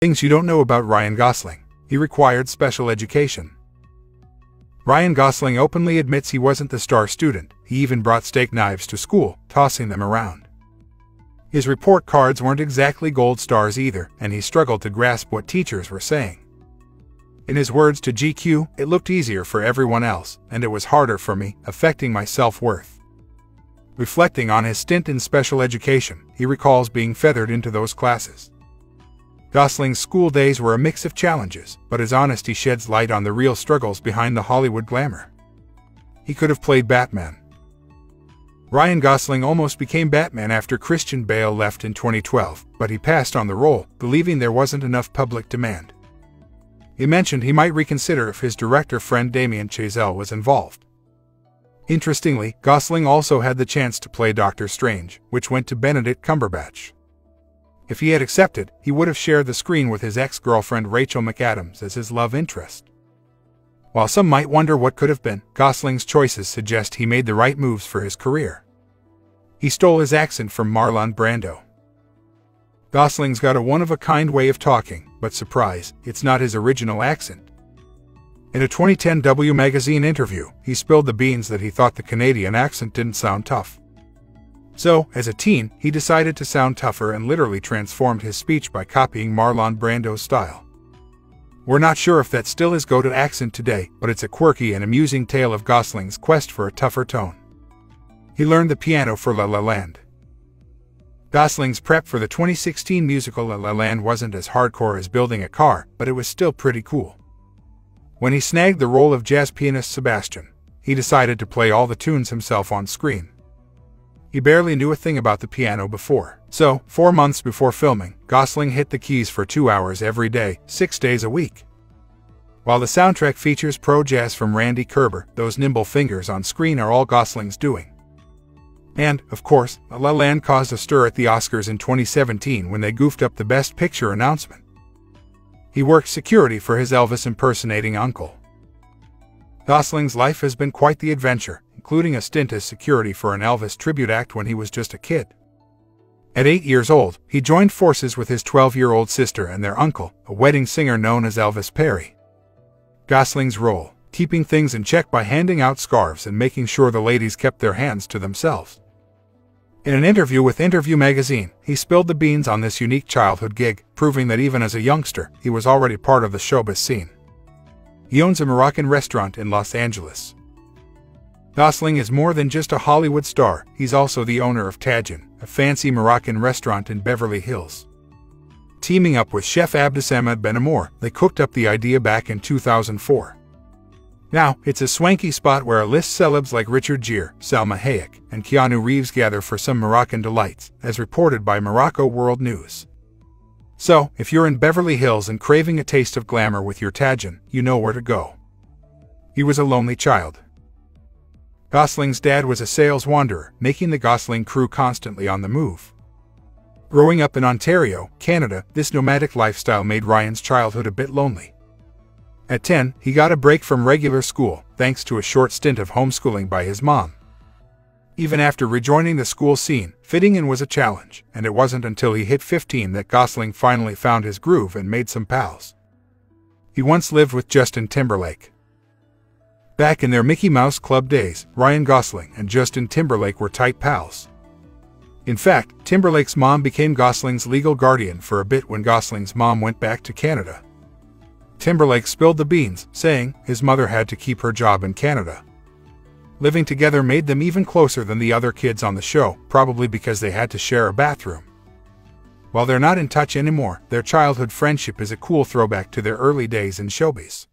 Things you don't know about Ryan Gosling. He required special education. Ryan Gosling openly admits he wasn't the star student. He even brought steak knives to school, tossing them around. His report cards weren't exactly gold stars either, and he struggled to grasp what teachers were saying. In his words to GQ, "It looked easier for everyone else, and it was harder for me, affecting my self-worth." Reflecting on his stint in special education, he recalls being feathered into those classes. Gosling's school days were a mix of challenges, but his honesty sheds light on the real struggles behind the Hollywood glamour. He could have played Batman. Ryan Gosling almost became Batman after Christian Bale left in 2012, but he passed on the role, believing there wasn't enough public demand. He mentioned he might reconsider if his director friend Damien Chazelle was involved. Interestingly, Gosling also had the chance to play Doctor Strange, which went to Benedict Cumberbatch. If he had accepted, he would have shared the screen with his ex-girlfriend Rachel McAdams as his love interest. While some might wonder what could have been, Gosling's choices suggest he made the right moves for his career. He stole his accent from Marlon Brando. Gosling's got a one-of-a-kind way of talking, but surprise, it's not his original accent. In a 2010 W magazine interview, he spilled the beans that he thought the Canadian accent didn't sound tough. So, as a teen, he decided to sound tougher and literally transformed his speech by copying Marlon Brando's style. We're not sure if that's still his go-to accent today, but it's a quirky and amusing tale of Gosling's quest for a tougher tone. He learned the piano for La La Land. Gosling's prep for the 2016 musical La La Land wasn't as hardcore as building a car, but it was still pretty cool. When he snagged the role of jazz pianist Sebastian, he decided to play all the tunes himself on screen. He barely knew a thing about the piano before. So, 4 months before filming, Gosling hit the keys for 2 hours every day, 6 days a week. While the soundtrack features pro jazz from Randy Kerber, those nimble fingers on screen are all Gosling's doing. And, of course, La La Land caused a stir at the Oscars in 2017 when they goofed up the Best Picture announcement. He worked security for his Elvis impersonating uncle. Gosling's life has been quite the adventure, including a stint as security for an Elvis tribute act when he was just a kid. At 8 years old, he joined forces with his 12-year-old sister and their uncle, a wedding singer known as Elvis Perry. Gosling's role: keeping things in check by handing out scarves and making sure the ladies kept their hands to themselves. In an interview with Interview magazine, he spilled the beans on this unique childhood gig, proving that even as a youngster, he was already part of the showbiz scene. He owns a Moroccan restaurant in Los Angeles. Gosling is more than just a Hollywood star, he's also the owner of Tajin, a fancy Moroccan restaurant in Beverly Hills. Teaming up with chef Abdessamad Benamour, they cooked up the idea back in 2004. Now, it's a swanky spot where A-list celebs like Richard Gere, Salma Hayek, and Keanu Reeves gather for some Moroccan delights, as reported by Morocco World News. So, if you're in Beverly Hills and craving a taste of glamour with your Tajin, you know where to go. He was a lonely child. Gosling's dad was a sales wanderer, making the Gosling crew constantly on the move. Growing up in Ontario, Canada, this nomadic lifestyle made Ryan's childhood a bit lonely. At 10, he got a break from regular school, thanks to a short stint of homeschooling by his mom. Even after rejoining the school scene, fitting in was a challenge, and it wasn't until he hit 15 that Gosling finally found his groove and made some pals. He once lived with Justin Timberlake. Back in their Mickey Mouse Club days, Ryan Gosling and Justin Timberlake were tight pals. In fact, Timberlake's mom became Gosling's legal guardian for a bit when Gosling's mom went back to Canada. Timberlake spilled the beans, saying his mother had to keep her job in Canada. Living together made them even closer than the other kids on the show, probably because they had to share a bathroom. While they're not in touch anymore, their childhood friendship is a cool throwback to their early days in showbiz.